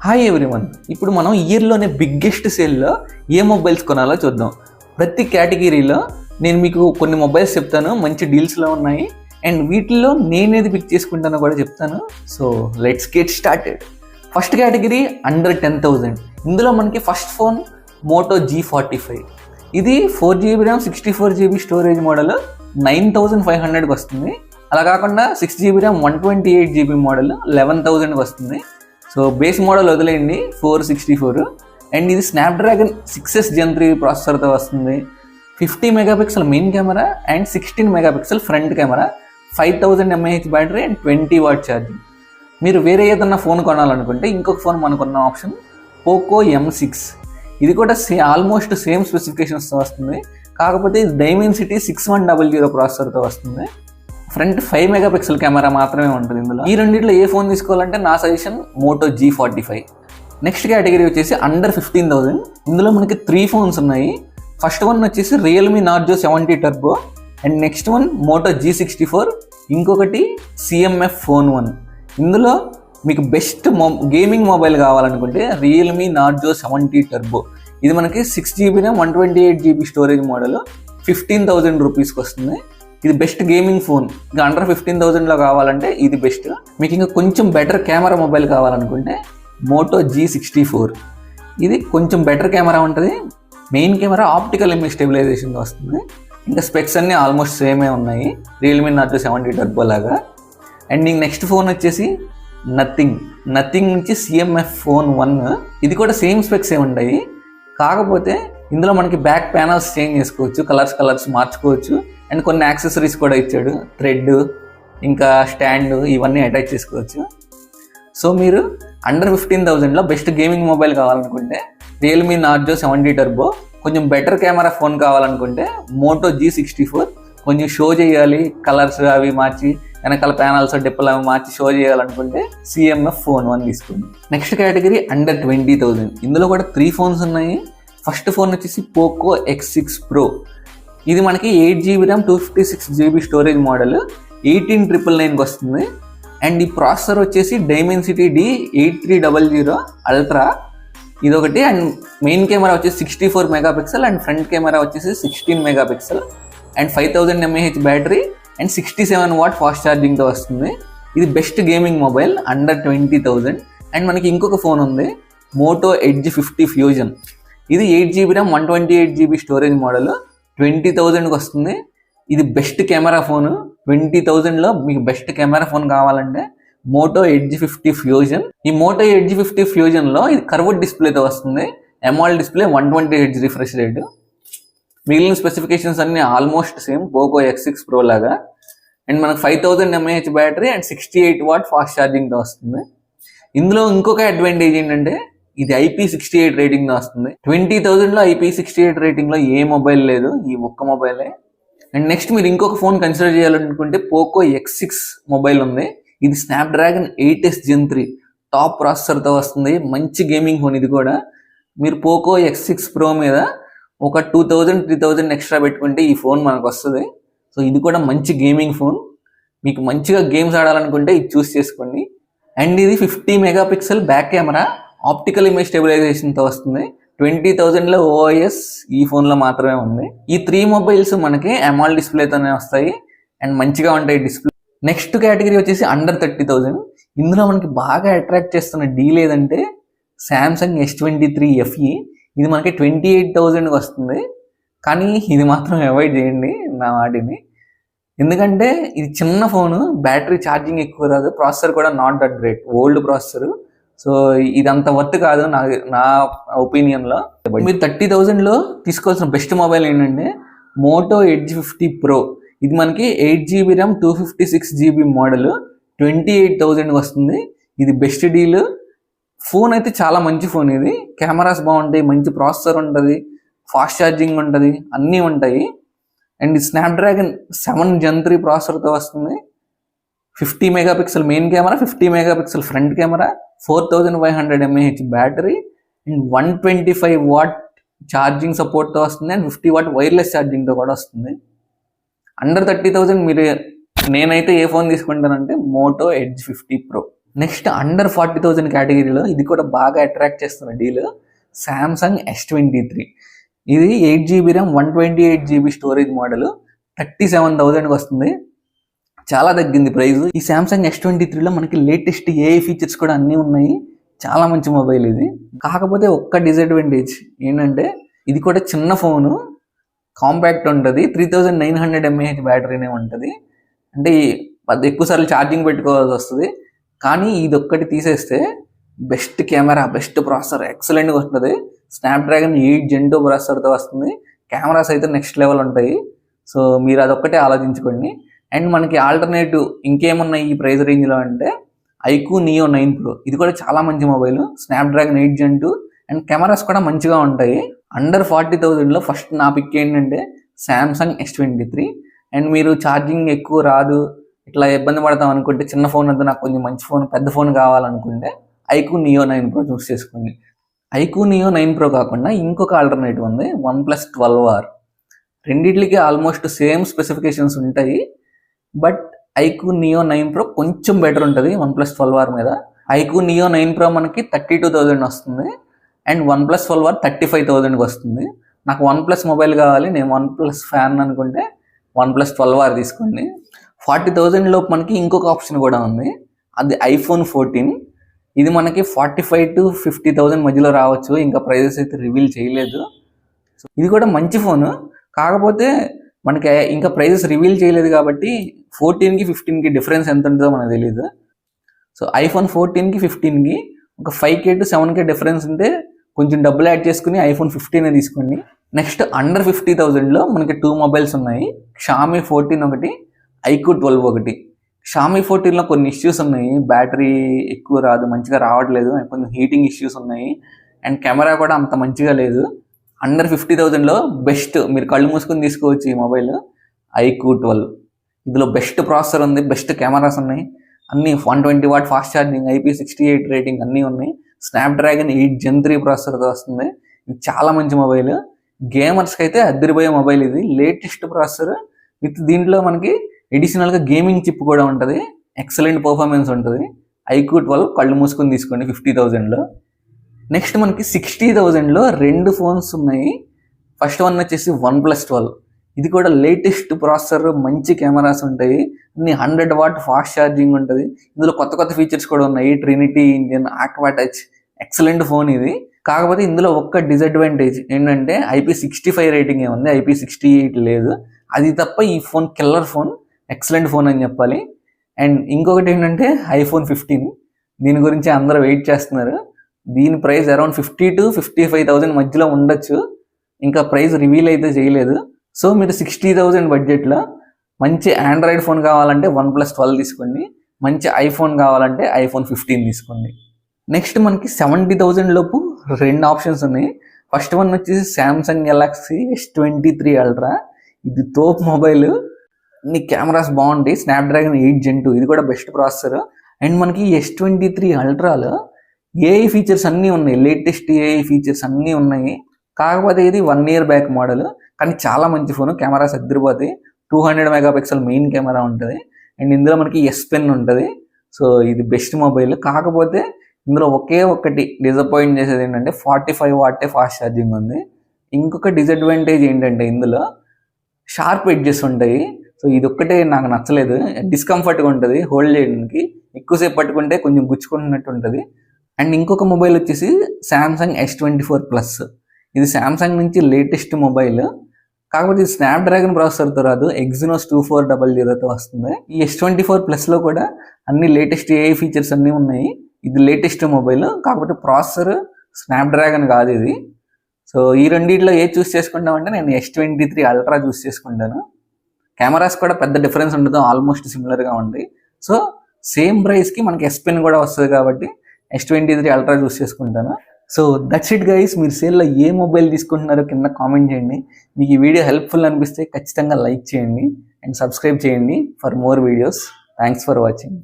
Hi everyone, ఇప్పుడు మనం ఇయర్లోనే biggest సేల్లో ఏ మొబైల్స్ కొనాలో చూద్దాం. ప్రతి కేటగిరీలో నేను మీకు కొన్ని మొబైల్స్ చెప్తాను, మంచి డీల్స్లో ఉన్నాయి. అండ్ వీటిల్లో నేనేది పిక్ చేసుకుంటానో కూడా చెప్తాను. So let's get started. First category under 10,000. ఇందులో మనకి ఫస్ట్ ఫోన్ మోటో G45. ఇది 4GB RAM 64GB storage model 9,500కి వస్తుంది. అలా కాకుండా 6GB ర్యామ్ 128GB మోడల్ 11,000కి వస్తుంది. సో బేస్ మోడల్ వదిలేయండి 464. అండ్ ఇది స్నాప్డ్రాగన్ 6S Gen 3 ప్రాసెసర్తో వస్తుంది. 50 megapixel main camera and 16 megapixel front camera, 5000 mAh battery and 20 what charging. మీరు వేరే ఏదన్నా ఫోన్ కొనాలనుకుంటే ఇంకొక ఫోన్ మనకున్న ఆప్షన్ పోకో M6. ఇది కూడా ఆల్మోస్ట్ సేమ్ స్పెసిఫికేషన్స్తో వస్తుంది, కాకపోతే ఇది డైమెన్సిటీ 6100 ప్రాసెసర్తో వస్తుంది. ఫ్రంట్ 5 మెగాపిక్సెల్ కెమెరా మాత్రమే ఉంటుంది ఇందులో. ఈ రెండింటిలో ఏ ఫోన్ తీసుకోవాలంటే నా suggestion Moto G45. Next category వచ్చేసి అండర్ 15,000. ఇందులో మనకి 3 ఫోన్స్ ఉన్నాయి. ఫస్ట్ వన్ వచ్చేసి Realme Narzo 70 turbo and next one Moto G64, ఇంకొకటి CMF ఫోన్ 1. ఇందులో మీకు బెస్ట్ గేమింగ్ మొబైల్ కావాలనుకుంటే రియల్మీ నార్జో 70 టర్బో. ఇది మనకి 6GB RAM 128GB storage model 15,000 రూపీస్కి వస్తుంది. ఇది బెస్ట్ గేమింగ్ ఫోన్. ఇంకా అండర్ 15,000లో కావాలంటే ఇది బెస్ట్. మీకు ఇంకా కొంచెం బెటర్ కెమెరా మొబైల్ కావాలనుకుంటే మోటో G64. ఇది కొంచెం బెటర్ కెమెరా ఉంటుంది. మెయిన్ కెమెరా ఆప్టికల్ ఇమేజ్ స్టెబిలైజేషన్తో వస్తుంది. ఇంకా స్పెక్స్ అన్నీ ఆల్మోస్ట్ సేమే ఉన్నాయి రియల్మీ నార్జో 70 టర్బో లాగా. అండ్ నెక్స్ట్ ఫోన్ వచ్చేసి నథింగ్ నుంచి CMF ఫోన్ 1. ఇది కూడా సేమ్ స్పెక్స్ ఏ ఉంటాయి, కాకపోతే ఇందులో మనకి బ్యాక్ ప్యానల్స్ చేంజ్ చేసుకోవచ్చు, కలర్స్ మార్చుకోవచ్చు. అండ్ కొన్ని యాక్సెసరీస్ కూడా ఇచ్చాడు, థ్రెడ్ ఇంకా స్టాండ్, ఇవన్నీ అటాచ్ చేసుకోవచ్చు. సో మీరు అండర్ 15,000లో బెస్ట్ గేమింగ్ మొబైల్ కావాలనుకుంటే రియల్మీ నార్జో 70 టర్బో, కొంచెం బెటర్ కెమెరా ఫోన్ కావాలనుకుంటే మోటో G64. కొంచెం షో చేయాలి, కలర్స్ అవి మార్చి వెనకాల ప్యానల్స్ డిప్పులు అవి మార్చి షో చేయాలనుకుంటే CMF ఫోన్ 1 తీసుకోండి. Next category under 20,000. ఇందులో కూడా 3 ఫోన్స్ ఉన్నాయి. ఫస్ట్ ఫోన్ వచ్చేసి పోకో X6 Pro. ఇది మనకి 8GB RAM 256GB storage model 18,999కి వస్తుంది. అండ్ ఈ ప్రాసెసర్ వచ్చేసి డైమెన్సిటీ D8300 అల్ట్రా ఇదొకటి. అండ్ మెయిన్ కెమెరా వచ్చేసి 64 మెగాపిక్సెల్ అండ్ ఫ్రంట్ కెమెరా వచ్చేసి 16 megapixel and 5000 mAh battery and 67 watt fast ఛార్జింగ్తో వస్తుంది. ఇది best gaming mobile under 20,000. And మనకి ఇంకొక ఫోన్ ఉంది మోటో ఎడ్జ్ 50 ఫ్యూజన్. ఇది 8GB RAM 128GB storage model 20,000కి వస్తుంది. ఇది బెస్ట్ కెమెరా ఫోను. 20,000లో మీకు బెస్ట్ కెమెరా ఫోన్ కావాలంటే మోటో ఎడ్జ్ 50 ఫ్యూజన్. ఈ మోటో ఎడ్జ్ 50 ఫ్యూజన్లో ఇది కర్వ్డ్ డిస్ప్లేతో వస్తుంది. AMOLED display 120Hz refresh rate. మిగిలిన స్పెసిఫికేషన్స్ అన్ని almost same Poco X6 Pro లాగా. అండ్ మనకు 5000 mAh battery and 68 watt fast ఛార్జింగ్తో వస్తుంది. ఇందులో ఇంకొక అడ్వాంటేజ్ ఏంటంటే ఇది IP68 రేటింగ్తో వస్తుంది. 20,000లో IP68 రేటింగ్లో ఏ మొబైల్ లేదు, ఈ ఒక్క మొబైలే. అండ్ నెక్స్ట్ మీరు ఇంకొక ఫోన్ కన్సిడర్ చేయాలనుకుంటే పోకో X6 మొబైల్ ఉంది. ఇది స్నాప్డ్రాగన్ 8S Gen 3 టాప్ ప్రాసెసర్తో వస్తుంది. మంచి గేమింగ్ ఫోన్ ఇది కూడా. మీరు పోకో X6 Pro మీద ఒక 2,000-3,000 ఎక్స్ట్రా పెట్టుకుంటే ఈ ఫోన్ మనకు వస్తుంది. సో ఇది కూడా మంచి గేమింగ్ ఫోన్. మీకు మంచిగా గేమ్స్ ఆడాలనుకుంటే ఇది చూస్ చేసుకోండి. అండ్ ఇది 50 megapixel back camera optical image స్టెబిలైజేషన్తో వస్తుంది. 20,000లో OIS ఈ ఫోన్లో మాత్రమే ఉంది. ఈ 3 మొబైల్స్ మనకి AMOLED డిస్ప్లేతోనే వస్తాయి అండ్ మంచిగా ఉంటాయి డిస్ప్లే. నెక్స్ట్ కేటగిరీ వచ్చేసి అండర్ 30,000. ఇందులో మనకి బాగా అట్రాక్ట్ చేస్తున్న డీల్ ఏదంటే శాంసంగ్ S23 FE. ఇది మనకి 28,000కి వస్తుంది. కానీ ఇది మాత్రం అవాయిడ్ చేయండి నా వాటిని, ఎందుకంటే ఇది చిన్న ఫోను, బ్యాటరీ ఛార్జింగ్ ఎక్కువ రాదు, ప్రాసెసర్ కూడా not that great, old processor. So ఇది అంత వర్త్ కాదు నా ఒపీనియన్లో. మీరు 30,000లో తీసుకోవాల్సిన బెస్ట్ మొబైల్ ఏంటంటే మోటో ఎడ్జ్ 50 Pro. ఇది మనకి 8GB ర్యామ్ 256GB మోడల్ 28,000కి వస్తుంది. ఇది బెస్ట్ డీల్. ఫోన్ అయితే చాలా మంచి ఫోన్. ఇది కెమెరాస్ బాగుంటాయి, మంచి ప్రాసెసర్ ఉంటుంది, ఫాస్ట్ ఛార్జింగ్ ఉంటుంది, అన్నీ ఉంటాయి. అండ్ స్నాప్డ్రాగన్ 7 Gen 3 ప్రాసెసర్తో వస్తుంది. 50 megapixel main camera, 50 megapixel front camera, 4500 mAh battery and 125 what charging సపోర్ట్తో వస్తుంది. అండ్ 50 వాట్ వైర్లెస్ ఛార్జింగ్తో కూడా వస్తుంది. అండర్ 30,000 మీరు నేనైతే ఏ ఫోన్ తీసుకుంటానంటే Moto Edge 50 Pro. Next under 40,000 కేటగిరీలో ఇది కూడా బాగా అట్రాక్ట్ చేస్తున్న డీల్ శాంసంగ్ S23. ఇది 8GB RAM 128GB storage model 37,000కి వస్తుంది. చాలా తగ్గింది ప్రైస్. ఈ శాంసంగ్ S23లో మనకి లేటెస్ట్ AI ఫీచర్స్ కూడా అన్నీ ఉన్నాయి. చాలా మంచి మొబైల్ ఇది. కాకపోతే ఒక్క డిసడ్వాంటేజ్ ఏంటంటే ఇది కూడా చిన్న ఫోను, కాంపాక్ట్ ఉంటుంది, 3900 mAh బ్యాటరీనే ఉంటుంది. అంటే ఎక్కువసార్లు ఛార్జింగ్ పెట్టుకోవాల్సి వస్తుంది. కానీ ఇది ఒక్కటి తీసేస్తే బెస్ట్ కెమెరా, బెస్ట్ ప్రాసెసర్, ఎక్సలెంట్గా వస్తుంది. స్నాప్డ్రాగన్ 8 Gen 2 ప్రాసెసర్తో వస్తుంది. కెమెరాస్ అయితే నెక్స్ట్ లెవెల్ ఉంటాయి. సో మీరు అదొక్కటే ఆలోచించుకోండి. అండ్ మనకి ఆల్టర్నేటివ్ ఇంకేమున్నాయి ఈ ప్రైస్ రేంజ్లో అంటే iQOO Neo 9 Pro. ఇది కూడా చాలా మంచి mobile, Snapdragon 8 Gen 2 and cameras కూడా మంచిగా ఉంటాయి. అండర్ 40,000లో ఫస్ట్ నా పిక్ ఏంటంటే శాంసంగ్ S23. అండ్ మీరు ఛార్జింగ్ ఎక్కువ రాదు, ఇట్లా ఇబ్బంది పడతాం అనుకుంటే, చిన్న ఫోన్ వద్దు, నాకు కొంచెం మంచి ఫోన్, పెద్ద ఫోన్ కావాలనుకుంటే iQOO Neo 9 Pro చూస్ చేసుకోండి. iQOO Neo 9 Pro కాకుండా ఇంకొక ఆల్టర్నేటివ్ ఉంది, OnePlus 12R. రెండిట్లకి ఆల్మోస్ట్ సేమ్ స్పెసిఫికేషన్స్ ఉంటాయి. బట్ iQOO Neo 9 Pro కొంచెం బెటర్ ఉంటుంది OnePlus 12R మీద. iQOO Neo 9 Pro మనకి 32,000 వస్తుంది అండ్ OnePlus 12R 35,000కి వస్తుంది. నాకు OnePlus మొబైల్ కావాలి, నేను OnePlus ఫ్యాన్ అనుకుంటే OnePlus 12R తీసుకోండి. 40,000 లోపు మనకి ఇంకొక ఆప్షన్ కూడా ఉంది, అది iPhone 14. ఇది మనకి 45,000 to 50,000 మధ్యలో రావచ్చు. ఇంకా ప్రైజెస్ అయితే రివీల్ చేయలేదు. సో ఇది కూడా మంచి ఫోను, కాకపోతే మనకి ఇంకా ప్రైజెస్ రివీల్ చేయలేదు కాబట్టి 14కి 15కి డిఫరెన్స్ ఎంత ఉంటుందో మనకు తెలియదు. సో iPhone 14కి 15కి ఒక 5K to 7K డిఫరెన్స్ ఉంటే కొంచెం డబ్బులు యాడ్ చేసుకుని iPhone 15 తీసుకోండి. నెక్స్ట్ అండర్ 50,000లో మనకి 2 మొబైల్స్ ఉన్నాయి, Xiaomi 14 ఒకటి, iQOO 12 ఒకటి. Xiaomi 14లో కొన్ని ఇష్యూస్ ఉన్నాయి, బ్యాటరీ ఎక్కువ రాదు, మంచిగా రావట్లేదు, కొంచెం హీటింగ్ ఇష్యూస్ ఉన్నాయి అండ్ కెమెరా కూడా అంత మంచిగా లేదు. అండర్ 50,000లో బెస్ట్, మీరు కళ్ళు మూసుకొని తీసుకోవచ్చు ఈ మొబైల్, iQOO 12. ఇందులో బెస్ట్ ప్రాసెసర్ ఉంది, బెస్ట్ కెమెరాస్ ఉన్నాయి, అన్ని 120W fast charging, IP68 rating అన్నీ ఉన్నాయి. స్నాప్డ్రాగన్ 8 Gen 3 ప్రాసెసర్తో వస్తుంది. ఇది చాలా మంచి మొబైల్, గేమర్స్కి అయితే అద్దరిపోయే మొబైల్. ఇది లేటెస్ట్ ప్రాసెసర్ విత్ దీంట్లో మనకి ఎడిషనల్గా గేమింగ్ చిప్ కూడా ఉంటుంది, ఎక్సలెంట్ పర్ఫార్మెన్స్ ఉంటుంది. iQOO 12 కళ్ళు మూసుకొని తీసుకోండి 50,000లో. నెక్స్ట్ మనకి 60,000లో 2 ఫోన్స్ ఉన్నాయి. ఫస్ట్ వన్ వచ్చేసి OnePlus 12. ఇది కూడా లేటెస్ట్ ప్రాసెసర్, మంచి కెమెరాస్ ఉంటాయి, అన్ని 100W ఫాస్ట్ ఛార్జింగ్ ఉంటుంది. ఇందులో కొత్త కొత్త ఫీచర్స్ కూడా ఉన్నాయి, Trinity engine, aqua touch, excellent phone ఇది. కాకపోతే ఇందులో ఒక్క డిసడ్వాంటేజ్ ఏంటంటే IP65 రేటింగ్ ఉంది, IP68 లేదు. అది తప్ప ఈ phone killer phone, excellent phone అని చెప్పాలి. అండ్ ఇంకొకటి ఏంటంటే iPhone 15, దీని గురించి అందరూ వెయిట్ చేస్తున్నారు. దీని ప్రైస్ అరౌండ్ 50,000 to 55,000 మధ్యలో ఉండొచ్చు, ఇంకా ప్రైస్ రివీల్ అయితే చేయలేదు. సో మీరు 60,000 బడ్జెట్లో మంచి ఆండ్రాయిడ్ ఫోన్ కావాలంటే OnePlus 12 తీసుకోండి, మంచి ఐఫోన్ కావాలంటే iPhone 15 తీసుకోండి. నెక్స్ట్ మనకి 70,000 లోపు 2 ఆప్షన్స్ ఉన్నాయి. ఫస్ట్ వన్ వచ్చేసి Samsung Galaxy S23 Ultra. ఇది తోప్ మొబైల్, అన్ని కెమెరాస్ బాగుంటాయి, స్నాప్డ్రాగన్ 8 Gen 2, ఇది కూడా బెస్ట్ ప్రాసెసర్. అండ్ మనకి S23 Ultraలో AI ఫీచర్స్ అన్నీ ఉన్నాయి, లేటెస్ట్ AI ఫీచర్స్ అన్నీ ఉన్నాయి. కాకపోతే ఇది 1 year బ్యాక్ మోడల్, కానీ చాలా మంచి ఫోన్, కెమెరాస్ అద్దరిపోతాయి. 200 MP మెయిన్ కెమెరా ఉంటుంది అండ్ ఇందులో మనకి S Pen ఉంటుంది. సో ఇది బెస్ట్ మొబైల్. కాకపోతే ఇందులో ఒకే ఒక్కటి డిసప్పాయింట్ చేసేది ఏంటంటే 45W ఫాస్ట్ ఛార్జింగ్ ఉంది. ఇంకొక డిసడ్వాంటేజ్ ఏంటంటే ఇందులో షార్ప్ ఎడ్జెస్ ఉంటాయి. సో ఇది ఒక్కటే నాకు నచ్చలేదు, డిస్కంఫర్ట్గా ఉంటుంది హోల్డ్ చేయడానికి, ఎక్కువసేపు పట్టుకుంటే కొంచెం గుచ్చుకుంటున్నట్టు ఉంటుంది. అండ్ ఇంకొక మొబైల్ వచ్చేసి Samsung S24 Plus. ఇది శాంసంగ్ నుంచి లేటెస్ట్ మొబైల్, కాకపోతే ఇది స్నాప్డ్రాగన్ ప్రాసెసర్తో రాదు, Exynos 2400తో వస్తుంది. ఈ S24 Plusలో కూడా అన్ని లేటెస్ట్ AI ఫీచర్స్ అన్నీ ఉన్నాయి. ఇది లేటెస్ట్ మొబైల్, కాకపోతే ప్రాసెసర్ స్నాప్డ్రాగన్ కాదు ఇది. సో ఈ రెండిట్లో ఏ చూస్ చేసుకుంటామంటే నేను S23 Ultra చూస్ చేసుకుంటాను. కెమెరాస్ కూడా పెద్ద డిఫరెన్స్ ఉండదు, ఆల్మోస్ట్ సిమిలర్గా ఉంటాయి. సో సేమ్ ప్రైస్కి మనకి S Pen కూడా వస్తుంది కాబట్టి S23 Ultra చూస్ చేసుకుంటాను. So that's it guys. మీరు సేల్లో ఏ మొబైల్ తీసుకుంటున్నారో కింద కామెంట్ చేయండి. మీకు ఈ వీడియో హెల్ప్ఫుల్ అనిపిస్తే ఖచ్చితంగా లైక్ చేయండి అండ్ సబ్స్క్రైబ్ చేయండి for more videos. Thanks for watching.